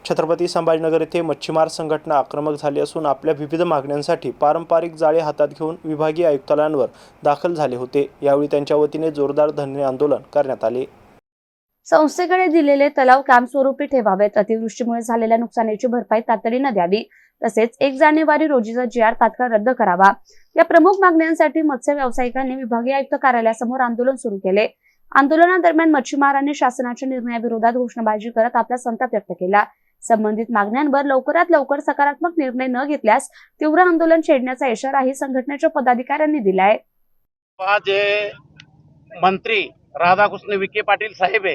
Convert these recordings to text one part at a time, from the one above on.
छत्रपती संभाजीनगर येथे मच्छीमार संघटना आक्रमक झाली असून आपल्या विविध मागण्यांसाठी पारंपरिक जाळे हातात घेऊन विभागीय आयुक्तालयांवर दाखल झाले होते। यावेळी त्यांच्या वतीने जोरदार धरणे आंदोलन करण्यात आले। संस्थेकडे दिलेले तलाव कायमस्वरूपी ठेवावेत, अतिवृष्टीमुळे झालेल्या नुकसानीची भरपाई तातडीने द्यावी, तसेच 1 जानेवारी रोजीचा GR तात्काळ रद्द करावा या प्रमुख मागण्यांसाठी मत्स्य व्यावसायिकांनी विभागीय आयुक्त कार्यालयासमोर आंदोलन सुरू केले। आंदोलनादरम्यान मच्छीमारांनी शासनाच्या निर्णयाविरोधात घोषणाबाजी करत आपला संताप व्यक्त केला। संबंधित मागण्यांवर लवकरात लवकर सकारात्मक निर्णय न घेतल्यास तीव्र आंदोलन छेडण्याचा इशाराही संघटनेच्या पदाधिकाऱ्यांनी दिलाय। जे मंत्री राधाकृष्ण विखे पाटील साहेब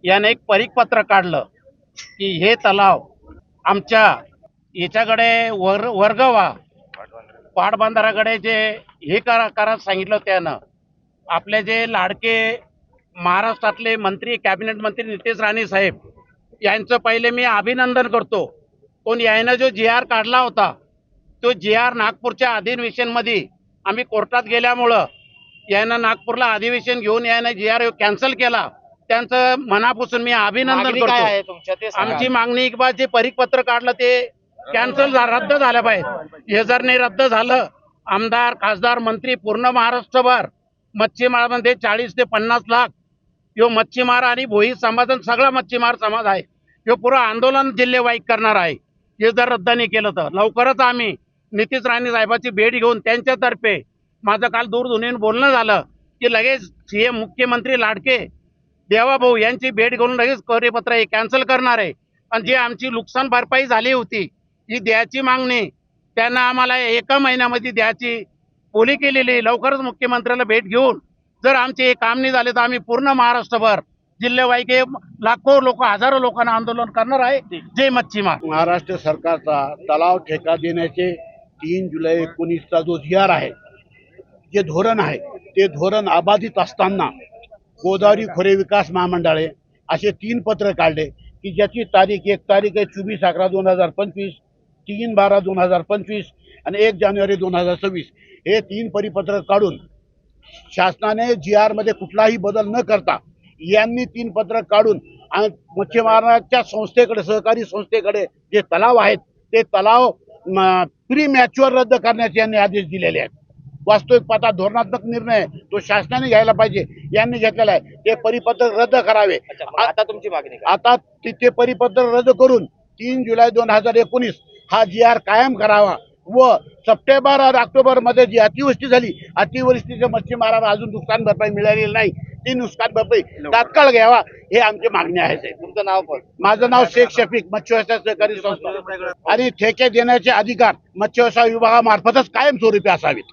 याने एक परिपत्र काढलं की हे तलाव आमच्या याच्याकडे वर्गवा पाटबंधाराकडे जे हे करा सांगितलं। त्यानं आपले जे लाडके महाराष्ट्रातले मंत्री कॅबिनेट मंत्री नितेश राणे साहेब यांचं पहिले मी अभिनंदन करतो। पण यानं जो GR काढला होता तो GR नागपूरच्या अधिवेशनमध्ये आम्ही कोर्टात गेल्यामुळं यानं नागपूरला अधिवेशन घेऊन यानं GR कॅन्सल केला। त्यांचं मनापासून मी अभिनंदन करतो। आमची मागणी एक जे परिपत्र काढलं ते कॅन्सल रद्द झालं पाहिजे। हे जर नाही रद्द झालं, आमदार खासदार मंत्री पूर्ण महाराष्ट्रभर मच्छीमारांमध्ये 40 ते 50 लाख यो मच्छीमार आणि भोई समाज सगळा मच्छीमार समाज आहे। हे पुरं आंदोलन जिल्हेवाईक करणार आहे। हे जर रद्द नाही केलं तर लवकरच आम्ही नितेश राणे साहेबांची भेट घेऊन त्यांच्यातर्फे माझं काल दूरध्वनीवर बोलणं झालं की लगेच CM मुख्यमंत्री लाडके देवाभाऊ यांची भेट घेऊन लगेच परिपत्र हे कॅन्सल करणार आहे। आणि जी आमची नुकसान भरपाई झाली होती ही द्यायची मागणी त्यांना आम्हाला 1 महिन्यामध्ये द्यायची बोली केलेली। लवकरच मुख्यमंत्र्याला भेट घेऊन जर आमचे हे काम नाही झाले तर आम्ही पूर्ण महाराष्ट्रभर जिल्हेवाईक लाखो लोक हजारो लोकांना आंदोलन करणार आहे। जय मच्छीमार। महाराष्ट्र सरकारचा तलाव ठेका देण्याचे 3 जुलै 19चा जो GR आहे, जे धोरण आहे ते धोरण अबाधित असताना गोदावरी खोरे विकास महामंडळे असे 3 पत्र काढले की ज्याची तारीख 1 तारीख आहे 24/11/2025, 3/12/2025 आणि 1 जानेवारी 2026 हे 3 परिपत्र काढून शासनाने GR मध्ये कुठलाही बदल न करता यांनी 3 पत्र काढून मच्छीमारांच्या संस्थेकडे सहकारी संस्थेकडे जे तलाव आहेत ते तलाव प्री मॅच्युअर रद्द करण्याचे यांनी आदेश दिलेले आहेत। वास्तविक पाहता धोरणात्मक निर्णय तो शासनाने घ्यायला पाहिजे, यांनी घेतलेला आहे। ते परिपत्र रद्द करावे। आता तुमची मागणी आता ते परिपत्र रद्द करून 3 जुलै 2019 हा GR कायम करावा व सप्टेंबर आणि ऑक्टोबर मध्ये जी अतिवृष्टी झाली, अतिवृष्टीच्या मच्छीमारांना अजून नुकसान भरपाई मिळालेली नाही, ती नुकसान भरपाई तात्काळ घ्यावा हे आमची मागणी आहे। तुमचं नाव पण? माझं नाव शेख शफीक, मत्स्य व्यवसाय सहकारी संस्था। आणि ठेके देण्याचे अधिकार मत्स्य व्यवसाय विभागामार्फतच कायमस्वरूपी असावेत।